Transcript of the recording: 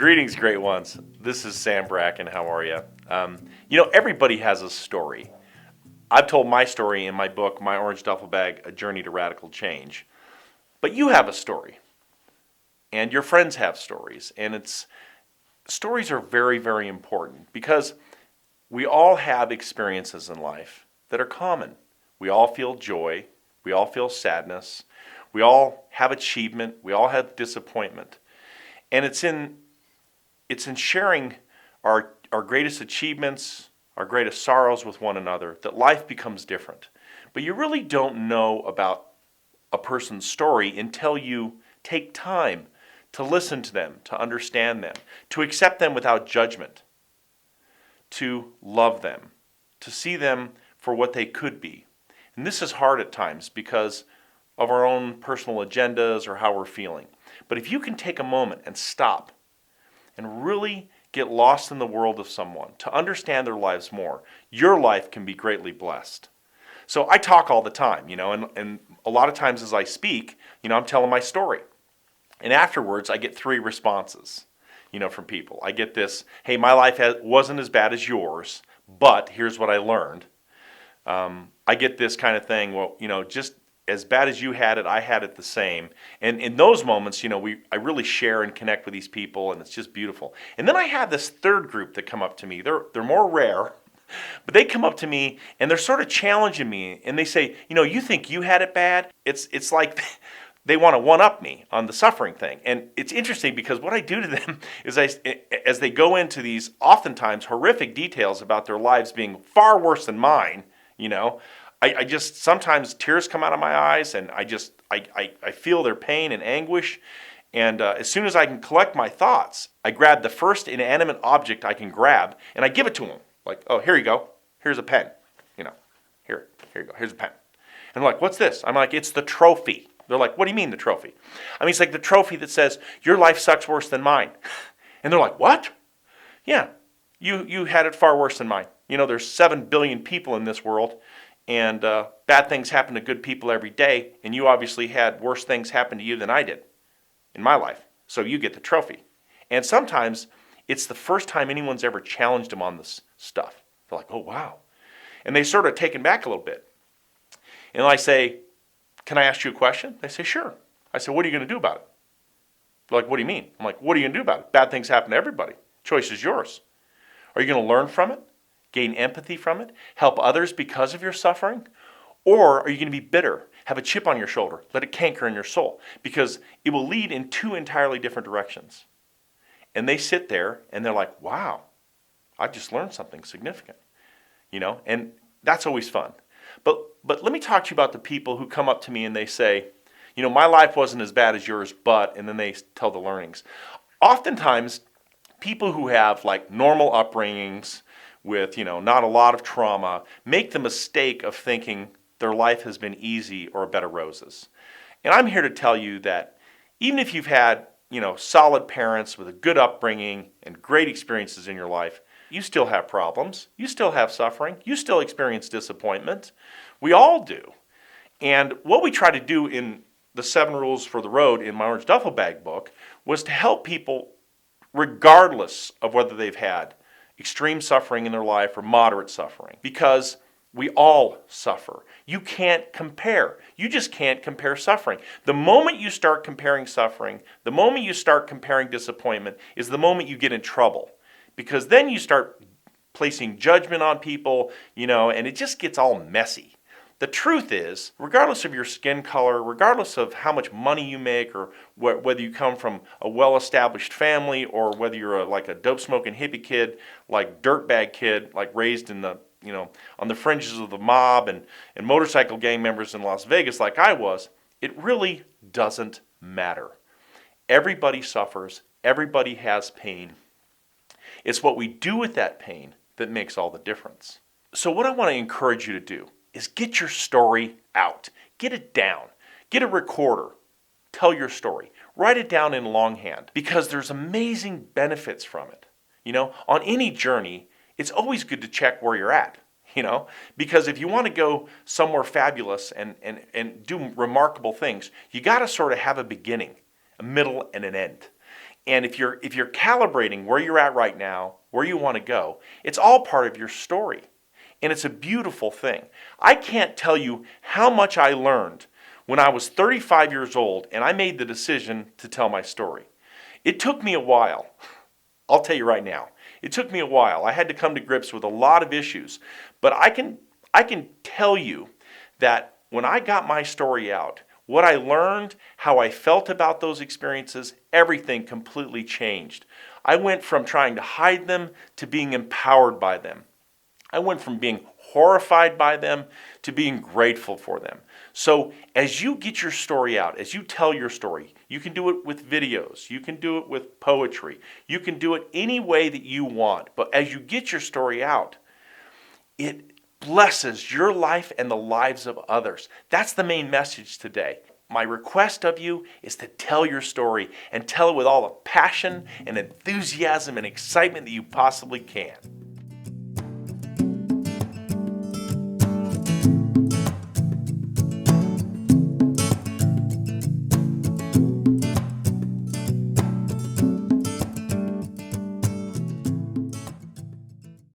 Greetings, great ones. This is Sam Bracken. How are you? Everybody has a story. I've told my story in my book, My Orange Duffel Bag, A Journey to Radical Change. But you have a story, and your friends have stories, and stories are very, very important because we all have experiences in life that are common. We all feel joy. We all feel sadness. We all have achievement. We all have disappointment. And it's in sharing our greatest achievements, our greatest sorrows with one another that life becomes different. But you really don't know about a person's story until you take time to listen to them, to understand them, to accept them without judgment, to love them, to see them for what they could be. And this is hard at times because of our own personal agendas or how we're feeling. But if you can take a moment and stop and really get lost in the world of someone, to understand their lives more, your life can be greatly blessed. So I talk all the time, and a lot of times as I speak, I'm telling my story. And afterwards, I get three responses, from people. I get this, hey, my life wasn't as bad as yours, but here's what I learned. I get this kind of thing, well, just as bad as you had it, I had it the same. And in those moments, I really share and connect with these people, and it's just beautiful. And then I have this third group that come up to me. They're more rare, but they come up to me and they're sort of challenging me, and they say, you think you had it bad? It's like they want to one-up me on the suffering thing. And it's interesting because what I do to them is as they go into these oftentimes horrific details about their lives being far worse than mine, I just, sometimes tears come out of my eyes, and I feel their pain and anguish. And as soon as I can collect my thoughts, I grab the first inanimate object I can grab, and I give it to them. Like, oh, here you go. Here's a pen. Here you go. Here's a pen. And they're like, what's this? I'm like, it's the trophy. They're like, what do you mean the trophy? I mean, it's like the trophy that says, your life sucks worse than mine. And they're like, what? Yeah, you had it far worse than mine. There's 7 billion people in this world, and bad things happen to good people every day, and you obviously had worse things happen to you than I did in my life, so you get the trophy. And sometimes it's the first time anyone's ever challenged them on this stuff. They're like, oh, wow. And they sort of taken back a little bit. And I say, can I ask you a question? They say, sure. I say, what are you going to do about it? They're like, what do you mean? I'm like, what are you going to do about it? Bad things happen to everybody. Choice is yours. Are you going to learn from it? Gain empathy from it, help others because of your suffering? Or are you going to be bitter, have a chip on your shoulder, let it canker in your soul? Because it will lead in two entirely different directions. And they sit there and they're like, wow, I just learned something significant. And that's always fun. But let me talk to you about the people who come up to me and they say, my life wasn't as bad as yours, but, and then they tell the learnings. Oftentimes, people who have like normal upbringings, with, not a lot of trauma, make the mistake of thinking their life has been easy or a bed of roses. And I'm here to tell you that even if you've had, solid parents with a good upbringing and great experiences in your life, you still have problems. You still have suffering. You still experience disappointment. We all do. And what we try to do in the 7 Rules for the Road in my Orange Duffel Bag book was to help people regardless of whether they've had extreme suffering in their life or moderate suffering, because we all suffer. You can't compare. You just can't compare suffering. The moment you start comparing suffering, the moment you start comparing disappointment is the moment you get in trouble, because then you start placing judgment on people, and it just gets all messy. The truth is, regardless of your skin color, regardless of how much money you make, or whether you come from a well-established family, or whether you're like a dope-smoking hippie kid, like dirtbag kid, like raised in the, on the fringes of the mob and motorcycle gang members in Las Vegas like I was, it really doesn't matter. Everybody suffers. Everybody has pain. It's what we do with that pain that makes all the difference. So what I want to encourage you to do is get your story out. Get it down. Get a recorder. Tell your story. Write it down in longhand, because there's amazing benefits from it. On any journey, it's always good to check where you're at, because if you want to go somewhere fabulous and do remarkable things, you got to sort of have a beginning, a middle, and an end. And if you're calibrating where you're at right now, where you want to go, it's all part of your story. And it's a beautiful thing. I can't tell you how much I learned when I was 35 years old and I made the decision to tell my story. It took me a while. I'll tell you right now. It took me a while. I had to come to grips with a lot of issues. But I can tell you that when I got my story out, what I learned, how I felt about those experiences, everything completely changed. I went from trying to hide them to being empowered by them. I went from being horrified by them to being grateful for them. So as you get your story out, as you tell your story, you can do it with videos, you can do it with poetry, you can do it any way that you want. But as you get your story out, it blesses your life and the lives of others. That's the main message today. My request of you is to tell your story and tell it with all the passion and enthusiasm and excitement that you possibly can.